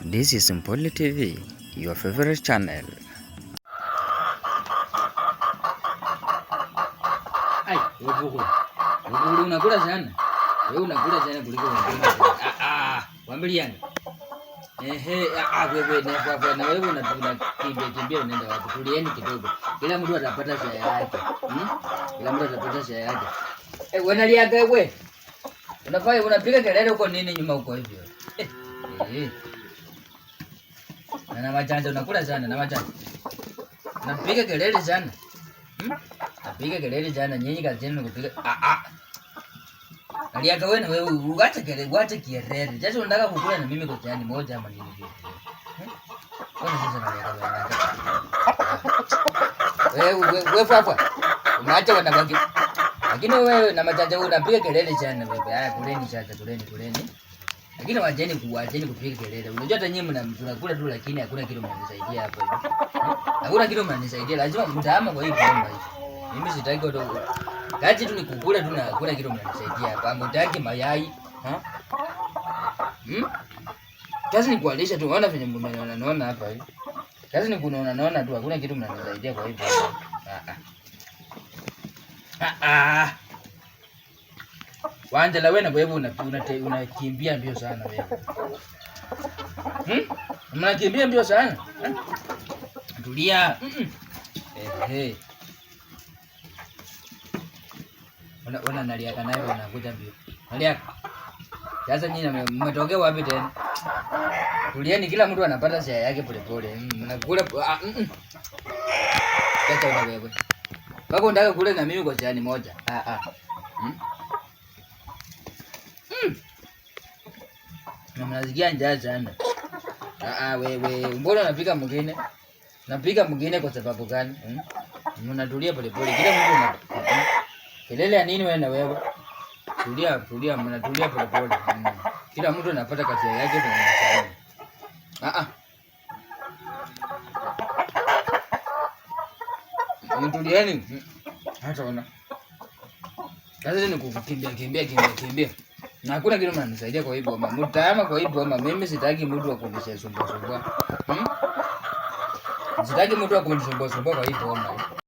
This is Mpole TV, your favorite channel. Ai, wewe unakula sana. Wewe unakula sana kuliko wengine. Wambiliana. Wewe na wewe unakimbia unaenda wapi? Tulieni kidogo. Kila mtu atapata share yake. Kila mtu atapata share yake. Wanaliaga wewe. Unafanya unapiga kelele huko nini nyuma huko hivyo? Na majanja unakula sana na majanja. Unapiga kelele sana. Napiga kelele sana nyinyi kazi yenu kupiga. Aliaga wewe na wewe uache kelele, uache kierere. Sasa unataka kukula na mimi kwa jani moja ama nini hivi? Kwa nini sasa naliaga wewe? Wewe hapa. Unaacha wanabaki. Lakini wewe na majanja unapiga kelele sana wewe. Kuleni sasa, kuleni. Lakini wajeni kupiga kelele. Unajua hata nyinyi mnakula tu lakini hakuna kitu mnanisaidia hapo hivi. Hakuna kitu mnanisaidia. Lazima mtaama kwa hii bomba hivi. Mimi sitaki watu. Kazi tu ni kukula tu na hakuna kitu mnanisaidia hapa. Mtaki mayai, Kazi ni kualisha tu. Unaona venye mnaona hapa hivi. Kazi ni kunaona tu hakuna kitu mnanisaidia kwa hii bomba. Wanja wewe na wewe unakimbia mbio sana wewe. Unakimbia mbio sana. Tulia. Ona naliaka nayo unakuja mbio. Naliaka. Sasa nyinyi mmetokea wapi tena? Tulieni, kila mtu anapata share yake polepole. Mnakula Kacha una wewe. Wako unataka kula na mimi kwa jani moja. Mnasikia njaa sana. Wewe, mbona unapika mwingine? Napika mwingine kwa sababu gani? Mnatulia polepole. Kila mtu kelele ya nini wewe na wewe? Tulia, mnatulia polepole. Kila mtu anapata kazi yake kwenye maisha. Mtulieni. Hata ona. Kazi ni kukimbia. Na hakuna kitu mnanisaidia kwa hivyo mama. Mtaama kwa hivyo mama. Mimi sitaki mtu wa kunisumbua. Sitaki mtu wa kunisumbua kwa hivyo mama.